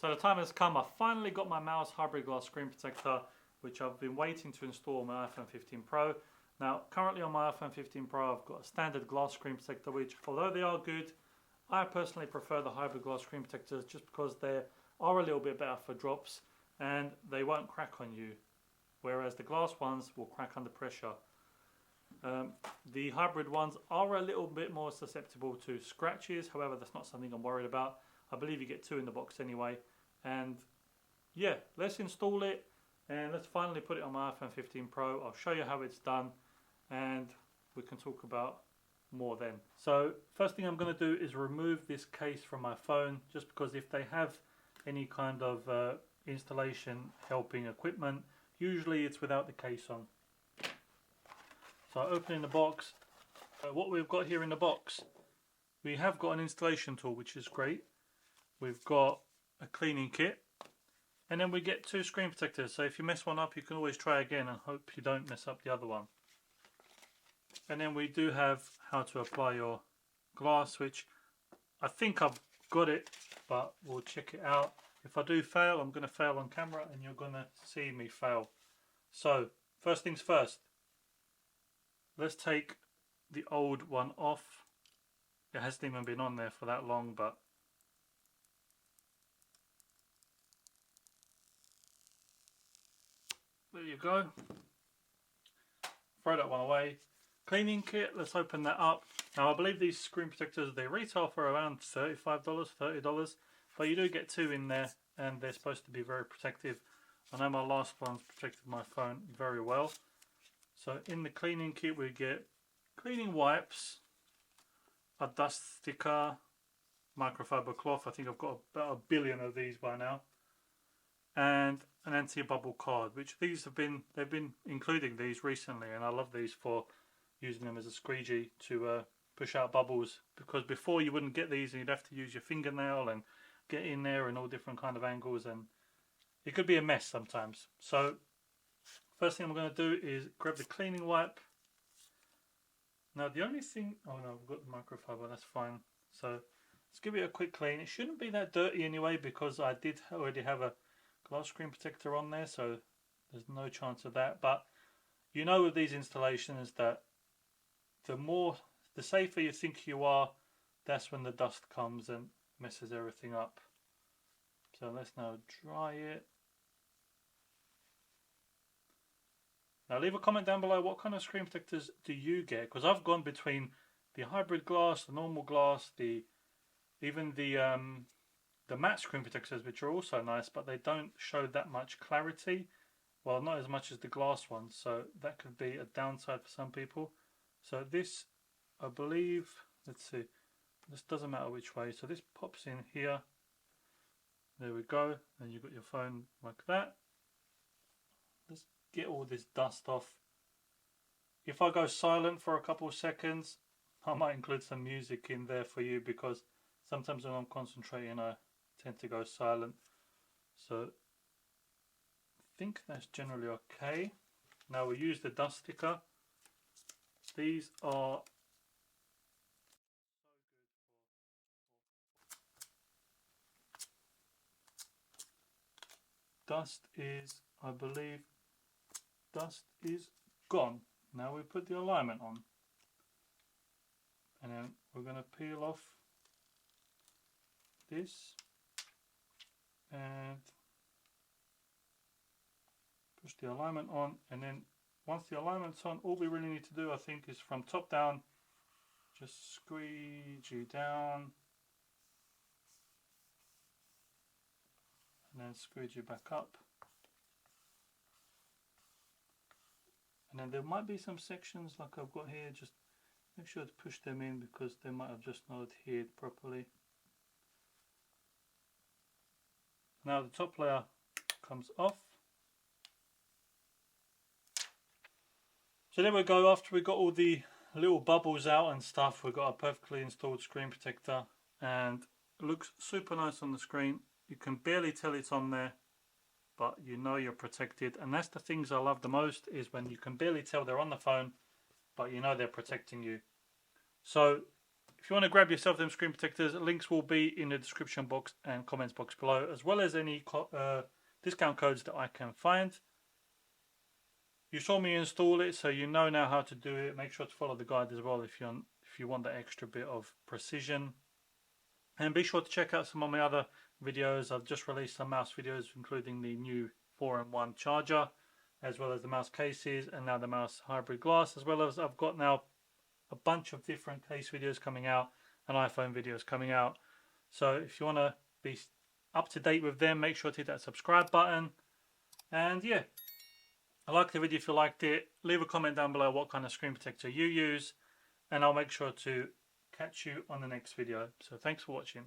So the time has come. I finally got my Mous hybrid glass screen protector, which I've been waiting to install on my iPhone 15 Pro. Now, currently on my iPhone 15 Pro, I've got a standard glass screen protector, which, although they are good, I personally prefer the hybrid glass screen protectors just because they are a little bit better for drops and they won't crack on you, whereas the glass ones will crack under pressure. The hybrid ones are a little bit more susceptible to scratches, however that's not something I'm worried about. I believe you get 2 in the box anyway. And yeah, let's install it and let's finally put it on my iPhone 15 Pro. I'll show you how it's done and we can talk about more then. So first thing I'm going to do is remove this case from my phone, just because if they have any kind of installation helping equipment, usually it's without the case on. So opening the box, what we've got here in the box, we have got an installation tool, which is great. We've got a cleaning kit, and then we get 2 screen protectors, so if you mess one up you can always try again and hope you don't mess up the other one. And then we do have how to apply your glass, which I think I've got it, but we'll check it out. If I do fail, I'm going to fail on camera and you're going to see me fail. So first things first, let's take the old one off. It hasn't even been on there for that long, but there you go. Throw that one away. Cleaning kit, let's open that up. Now I believe these screen protectors, they retail for around $35, $30, but you do get 2 in there and they're supposed to be very protective. I know my last one's protected my phone very well. So in the cleaning kit we get cleaning wipes, a dust sticker, microfiber cloth. I think I've got about 1 billion of these by now. And an anti-bubble card, which they've been including these recently, and I love these for using them as a squeegee to push out bubbles, because before you wouldn't get these and you'd have to use your fingernail and get in there in all different kind of angles, and it could be a mess sometimes. So first thing I'm going to do is grab the cleaning wipe. Now the only thing, oh no, I've got the microfiber, that's fine. So let's give it a quick clean. It shouldn't be that dirty anyway, because I did already have a glass screen protector on there, so there's no chance of that. But you know with these installations that the safer you think you are, that's when the dust comes and messes everything up. So let's now dry it. Now leave a comment down below, what kind of screen protectors do you get? Because I've gone between the hybrid glass, the normal glass, even the matte screen protectors, which are also nice, but they don't show that much clarity. Well, not as much as the glass ones, so that could be a downside for some people. So this, I believe, let's see, this doesn't matter which way. So this pops in here. There we go. And you've got your phone like that. Let's get all this dust off. If I go silent for a couple of seconds, I might include some music in there for you, because sometimes when I'm concentrating I tend to go silent. So I think that's generally okay. Now we use the dust sticker. These are so good for dust is, I believe, dust is gone. Now we put the alignment on, and then we're going to peel off this and push the alignment on, and then once the alignment's on, all we really need to do, I think, is from top down just squeegee down and then squeegee back up. And then there might be some sections like I've got here, just make sure to push them in because they might have just not adhered properly. Now the top layer comes off. So there we go. After we got all the little bubbles out and stuff, we've got a perfectly installed screen protector, and it looks super nice on the screen. You can barely tell it's on there, but you know you're protected. And that's the things I love the most, is when you can barely tell they're on the phone, but you know they're protecting you. So if you want to grab yourself them screen protectors, links will be in the description box and comments box below, as well as any discount codes that I can find. You saw me install it, so you know now how to do it. Make sure to follow the guide as well if you want that extra bit of precision. And be sure to check out some of my other videos. I've just released some mouse videos, including the new 4-in-1 charger, as well as the mouse cases, and now the mouse hybrid glass, as well as I've got now a bunch of different case videos coming out and iPhone videos coming out. So if you want to be up to date with them, make sure to hit that subscribe button. And yeah, I like the video. If you liked it, leave a comment down below what kind of screen protector you use, and I'll make sure to catch you on the next video. So thanks for watching.